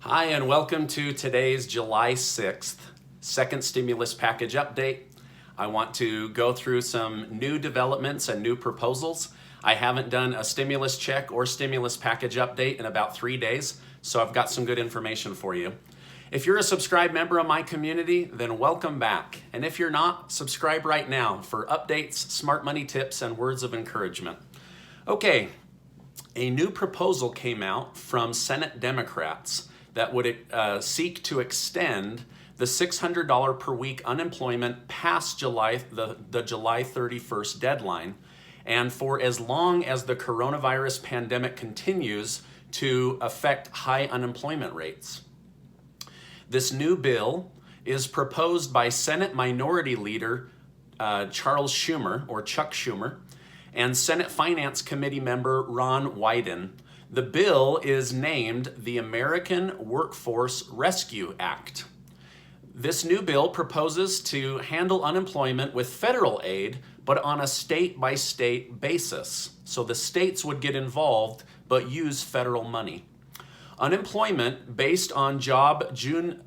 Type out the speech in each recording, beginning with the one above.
Hi, and welcome to today's July 6th second stimulus package update. I want to go through some new developments and new proposals. I haven't done a stimulus check or stimulus package update in about 3 days, so I've got some good information for you. If you're a subscribed member of my community, then welcome back. And if you're not, subscribe right now for updates, smart money tips, and words of encouragement. Okay, a new proposal came out from Senate Democrats that would seek to extend the $600 per week unemployment past the July 31st deadline, and for as long as the coronavirus pandemic continues to affect high unemployment rates. This new bill is proposed by Senate Minority Leader Charles Schumer, or Chuck Schumer, and Senate Finance Committee member Ron Wyden. The bill is named the American Workforce Rescue Act. This new bill proposes to handle unemployment with federal aid, but on a state-by-state basis. So the states would get involved, but use federal money. Unemployment based on June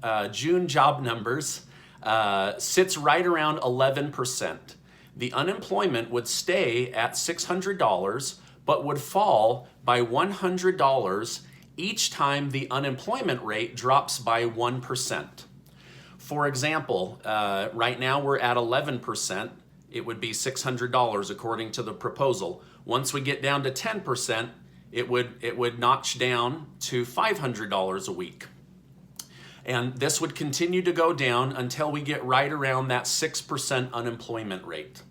job numbers sits right around 11%. The unemployment would stay at $600, but would fall by $100 each time the unemployment rate drops by 1%. For example, right now we're at 11%. It would be $600 according to the proposal. Once we get down to 10%, it would notch down to $500 a week. And this would continue to go down until we get right around that 6% unemployment rate.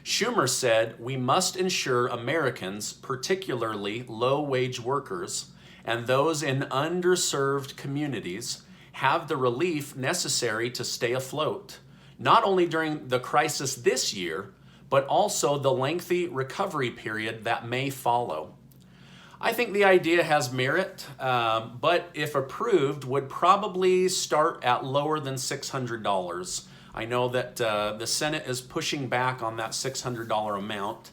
Schumer said we must ensure Americans, particularly low-wage workers and those in underserved communities, have the relief necessary to stay afloat, not only during the crisis this year, but also the lengthy recovery period that may follow. I think the idea has merit, but if approved, would probably start at lower than $600. I know that the Senate is pushing back on that $600 amount.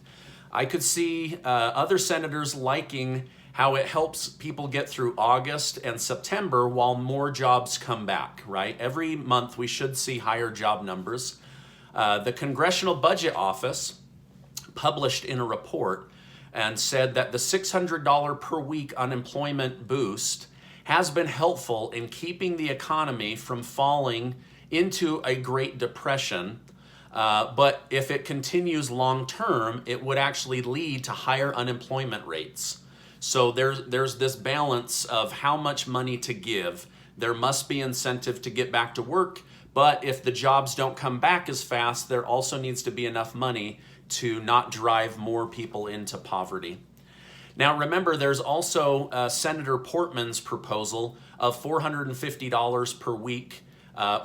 I could see other senators liking how it helps people get through August and September while more jobs come back, right? Every month we should see higher job numbers. The Congressional Budget Office published in a report and said that the $600 per week unemployment boost has been helpful in keeping the economy from falling into a Great Depression, but if it continues long term, it would actually lead to higher unemployment rates. So there's this balance of how much money to give. There must be incentive to get back to work, but if the jobs don't come back as fast, there also needs to be enough money to not drive more people into poverty. Now remember, there's also Senator Portman's proposal of $450 per week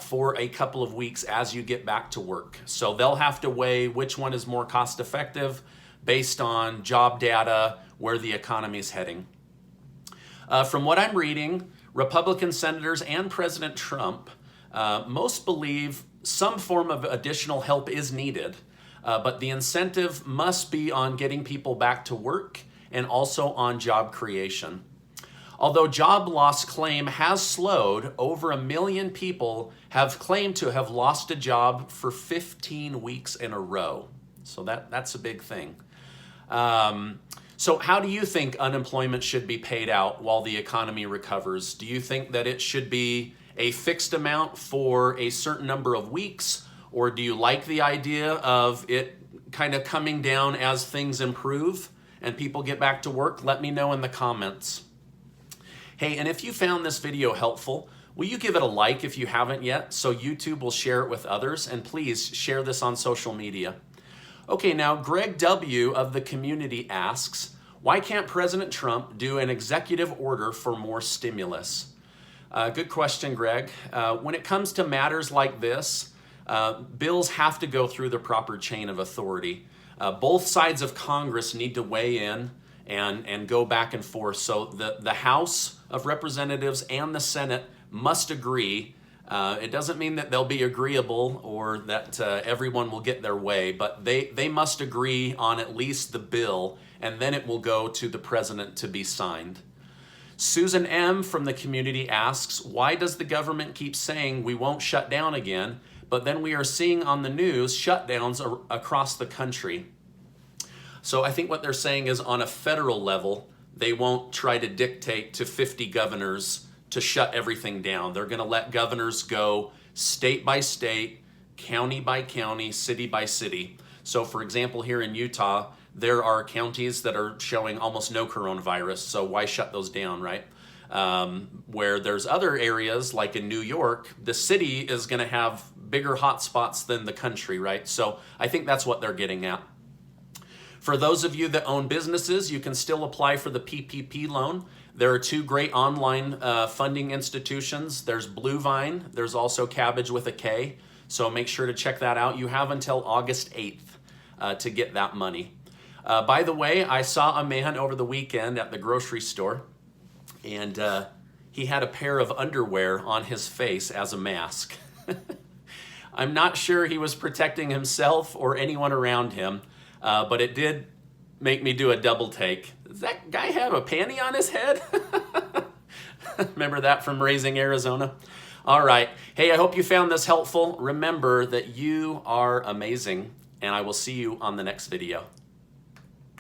for a couple of weeks as you get back to work. So they'll have to weigh which one is more cost effective based on job data, where the economy is heading. From what I'm reading, Republican senators and President Trump most believe some form of additional help is needed, but the incentive must be on getting people back to work and also on job creation. Although job loss claim has slowed, over 1 million people have claimed to have lost a job for 15 weeks in a row. So that's a big thing. So how do you think unemployment should be paid out while the economy recovers? Do you think that it should be a fixed amount for a certain number of weeks? Or do you like the idea of it kind of coming down as things improve and people get back to work? Let me know in the comments. Hey, and if you found this video helpful, will you give it a like if you haven't yet, so YouTube will share it with others, and please share this on social media. Okay, now Greg W. of the community asks, why can't President Trump do an executive order for more stimulus? Good question, Greg. When it comes to matters like this, bills have to go through the proper chain of authority. Both sides of Congress need to weigh in and go back and forth. So the House of Representatives and the Senate must agree. It doesn't mean that they'll be agreeable or that everyone will get their way, but they must agree on at least the bill, and then it will go to the president to be signed. Susan M. from the community asks, why does the government keep saying we won't shut down again, but then we are seeing on the news shutdowns across the country? So I think what they're saying is on a federal level, they won't try to dictate to 50 governors to shut everything down. They're going to let governors go state by state, county by county, city by city. So for example, here in Utah, there are counties that are showing almost no coronavirus, so why shut those down, right? Where there's other areas, like in New York, the city is going to have bigger hotspots than the country, right? So I think that's what they're getting at. For those of you that own businesses, you can still apply for the PPP loan. There are two great online funding institutions. There's Bluevine. There's also Cabbage with a K. So make sure to check that out. You have until August 8th to get that money. By the way, I saw a man over the weekend at the grocery store, and he had a pair of underwear on his face as a mask. I'm not sure he was protecting himself or anyone around him, but it did make me do a double take. Does that guy have a panty on his head? Remember that from Raising Arizona? All right. Hey, I hope you found this helpful. Remember that you are amazing, and I will see you on the next video.